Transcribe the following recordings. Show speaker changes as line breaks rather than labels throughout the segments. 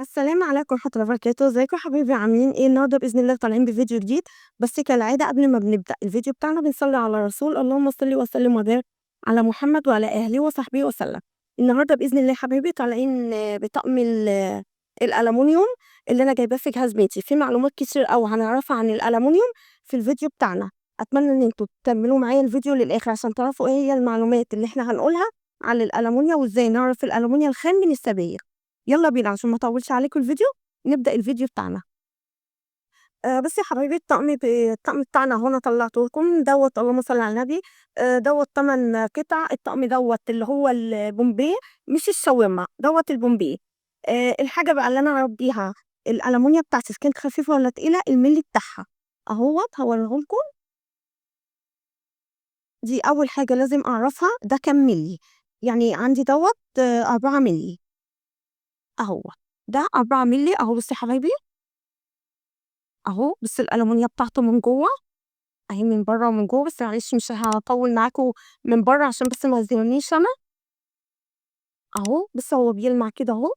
السلام عليكم ورحمة الله وبركاته، ازيكم حبايبي عاملين إيه؟ النهارده بإذن الله طالعين بفيديو جديد، بس كالعادة قبل ما بنبدأ الفيديو بتاعنا بنصلي على الرسول، اللهم صل وسلم وبارك على محمد وعلى آله وصحبه وسلم. النهارده بإذن الله حبايبي طالعين بطقم الألمونيوم اللي أنا جايباه في جهاز بيتي، في معلومات كتير أوي هنعرفها عن الألمونيوم في الفيديو بتاعنا، أتمنى إن أنتم تكملوا معايا الفيديو للآخر عشان تعرفوا إيه هي المعلومات اللي إحنا هنقولها عن الألمونيا وإزاي نعرف الألمونيا الخام من السبايك. يلا بينا عشان ما اطولش عليكم الفيديو نبدأ الفيديو بتاعنا. بُصّي يا حبايبي الطقم بتاعنا أهو أنا طلّعته لكم دوّة اللهم صل على النبي. دوّة 8 قطع، الطقم دوّة اللي هو البومبيه مش الشاورما، دوّة البومبيه. الحاجة بقى اللي أنا هاودّيها الألمونيا بتاعتي إذا كانت خفيفة والّا تقيلة، المِلّي بتاعها أهوّة هاوريه لكم. دي أول حاجة لازم أعرفها ده كام مِلّي، يعني عندي دوّة 4 مِلّي أهوّة، ده 4 مِلّي أهو بُصّي يا حبايبي. أهو بُصّي الألمونيا بتاعته من جوّه، أهي من برّه ومن جوّه، بس معلش مش هاطوّل معاكم من برّه عشان بس ما يظلمنيش أنا. أهو بُصّي هو بيلمع كده أهو.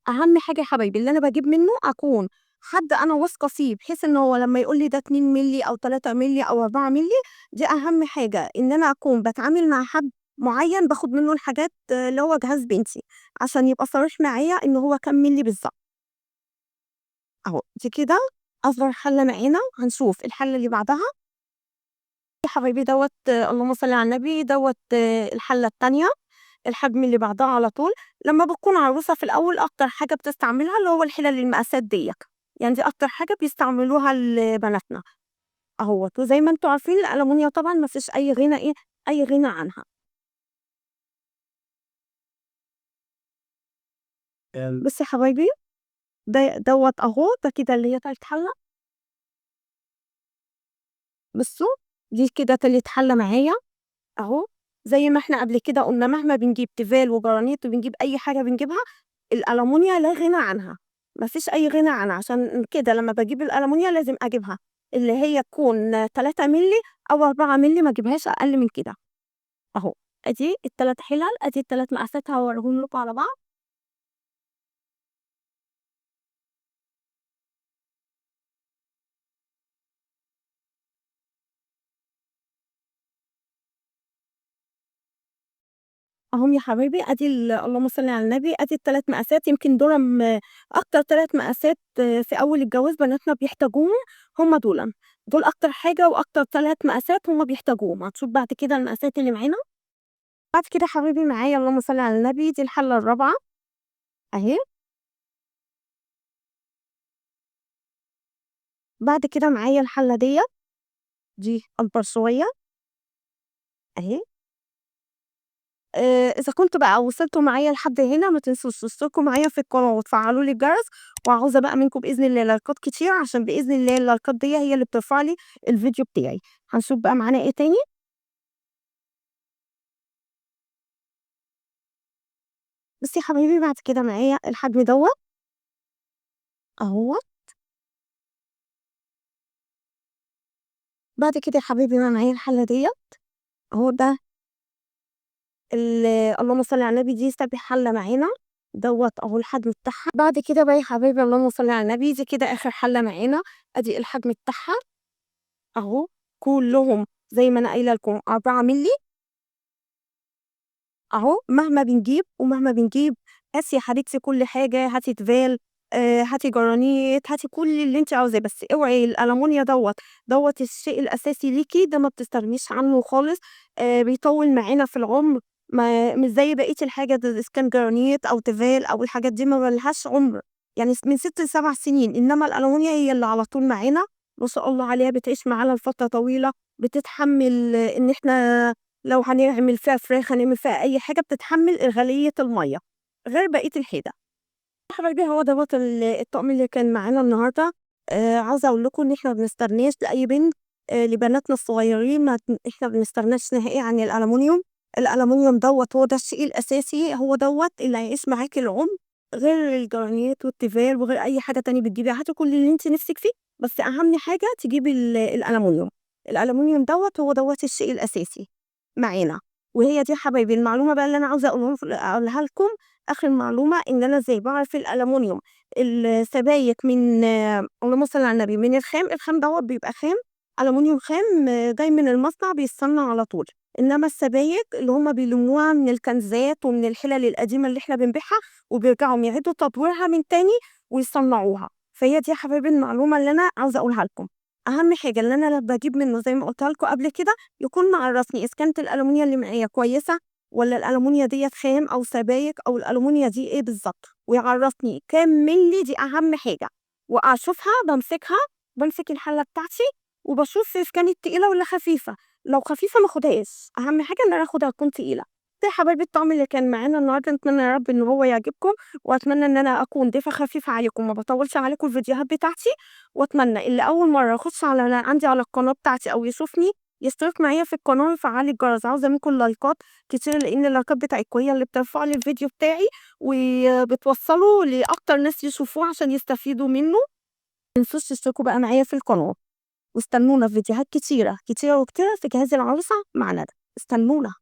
أهم حاجة يا حبايبي اللي أنا باجيب منّه أكون حد أنا واثقة فيه، بحيث إن هو لمّا يقول لي ده 2 مِلّي أو 3 مِلّي أو 4 مِلّي، دي أهم حاجة، إن أنا أكون باتعامل مع حد معيّن باخد منّه الحاجات اللي هو جهاز بنتي، عشان يبقى صريح معايا إن هو كام مِلّي بالضبط. أهو دي كده أصغر حلّة معانا، هنشوف الحلّة اللي بعدها. يا حبايبي دوّة اللهم صل على النبي، دوّة الحلة التانية، الحجم اللي بعدها على طول. لمّا بتكون عروسة في الأول أكتر حاجة بتستعملها اللي هو الحلل المقاسات ديّة، يعني دي أكتر حاجة بيستعملوها بناتنا أهوّة. وزي ما أنتم عارفين الألمونيا طبعًا ما فيش أي غنى إيه، أي غنى عنها. بُصّوا يا حبايبي دوّة أهو، ده كده اللي هي تالت حلة. بصوا دي كده تالت حلة معايا أهو. زي ما إحنا قبل كده قُلنا مهما بنجيب تيفال وجرانيت وبنجيب أي حاجة بنجيبها، الألمونيا لا غنى عنها، ما فيش أي غنى عنها، عشان كده لمّا باجيب الألمونيا لازم أجيبها اللي هي تكون 3 مِلّي أو 4 مِلّي ما اجيبهاش أقل من كده. أهو أدي ال3 حِلَل، أدي ال3 مقاسات هاوريهم لكم على بعض. أهم يا حبايبي أدي اللهم صل على النبي، أدي ال3 مقاسات يمكن دُولًا أكتر 3 مقاسات في أول الجواز بناتنا بيحتاجوهم هم دُولًا، دول أكتر حاجة وأكتر 3 مقاسات هم بيحتاجوهم، هنشوف بعد كده المقاسات اللي معانا. بعد كده يا حبايبي معايا اللهم صل على النبي دي الحلة الرابعة أهي. بعد كده معايا الحلة ديّة، دي أكبر شوية أهي. إذا كنتم بقى وصلتوا معايا لحد هنا ما تنسوش تشتركوا معايا في القناة وتفعّلوا لي الجرس، وعاوزة بقى منكم بإذن الله لايكات كتير عشان بإذن الله اللايكات ديّة هي اللي بترفع لي الفيديو بتاعي. هنشوف بقى معانا إيه تاني. بُصّي يا حبايبي بعد كده معايا الحجم دوّة أهوّة. بعد كده يا حبايبي بقى معايا الحلة ديّة أهو ده اللهم صل على النبي دي سابع حلة معانا، دوّة أهو الحجم بتاعها. بعد كده بقى يا حبايبي اللهم صل على النبي دي كده آخر حلة معانا، أدي الحجم بتاعها أهو. كلّهم زي ما أنا قايلة لكم 4 مِلّي أهو. مهما بنجيب ومهما بنجيب هاتي يا حبيبتي كل حاجة، هاتي تيفال، هاتي جرانيت، هاتي كل اللي أنتِ عاوزاه، بس اوعي الألمونيا دوّة الشيء الأساسي ليكِ، ده ما بتستغنيش عنه خالص. بيطوّل معانا في العُمر، ما مش زي بقية الحاجة إذا كان جرانيت أو تيفال أو الحاجات دي ما لهاش عُمر، يعني من 6 ل7 سنين، إنما الألمونيا هي اللي على طول معانا، ما شاء الله عليها بتعيش معانا لفترة طويلة، بتتحمّل إن إحنا لو هنعمل فيها فراخ، هنعمل فيها أي حاجة، بتتحمّل غليّة المَيّة، غير بقية الحِدَد. يا حبايبي هو دوّة الطقم اللي كان معانا النهارده. عاوزة أقول لكم إن إحنا ما بنستغناش لأي بنت، لبناتنا الصغيّرين إحنا ما بنستغناش نهائي عن الألمونيوم. الألمونيوم دوّة هو ده الشيء الأساسي، هو دوّة اللي هيعيش معاكِ العُمر، غير الجرانيت والتيفال وغير أي حاجة تانية بتجيبيها، هاتي كل اللي أنتِ نِفْسِك فيه، بس أهم حاجة تجيبي الألمونيوم. الألمونيوم دوّة هو دوّة الشيء الأساسي معانا. وهي دي يا حبايبي المعلومة بقى اللي أنا عاوزة أقولها لكم، آخر معلومة إن أنا إزاي باعرف الألمونيوم السبايك من اللهم صل على النبي، من الخام. الخام دوّة بيبقى خام ألمونيوم خام جاي من المصنع بيتصنّع على طول، إنّما السبايك اللي هم بيلمّوها من الكنزات ومن الحِلَل القديمة اللي إحنا بنبيعها وبيرجعوا يعيدوا تدويرها من تاني ويصنّعوها. فهي دي يا حبايبي المعلومة اللي أنا عاوزة أقولها لكم. أهم حاجة اللي أنا باجيب منّه زي ما قُلتها لكم قبل كده، يكون معرّفني إذا كانت الألمونيا اللي معايا كويسة والّا الألمونيا ديّة خام أو سبايك أو الألمونيا دي إيه بالضبط، ويعرّفني كام مِلّي دي أهم حاجة، وأشوفها بامسك الحلة بتاعتي وباشوف إذا كانت تقيلة والّا خفيفة. لو خفيفة ما آخُدهاش، أهم حاجة إن أنا آخُدها تكون تقيلة. ده يا حبايبي الطعم اللي كان معانا النهارده، نتمنى يا رب إن هو يعجبكم، وأتمنى إن أنا أكون ضيفة خفيفة عليكم، ما باطوّلش عليكم الفيديوهات بتاعتي، وأتمنى اللي أول مرّة يخُش عندي على القناة بتاعتي أو يشوفني، يشترك معايا في القناة ويفعّل الجرس. عاوزة منكم لايكات كتير، لإن اللايكات بتاعتكم هي اللي بترفع لي الفيديو بتاعي، وبتوصّله لأكتر ناس يشوفوه عشان يستفيدوا منّه. ما تنسوش تشتركوا بقى معايا في القناة، واستنونا في فيديوهات كتيرة، كتيرة وكتيرة في جهاز العروسة مع ندى. استنونا.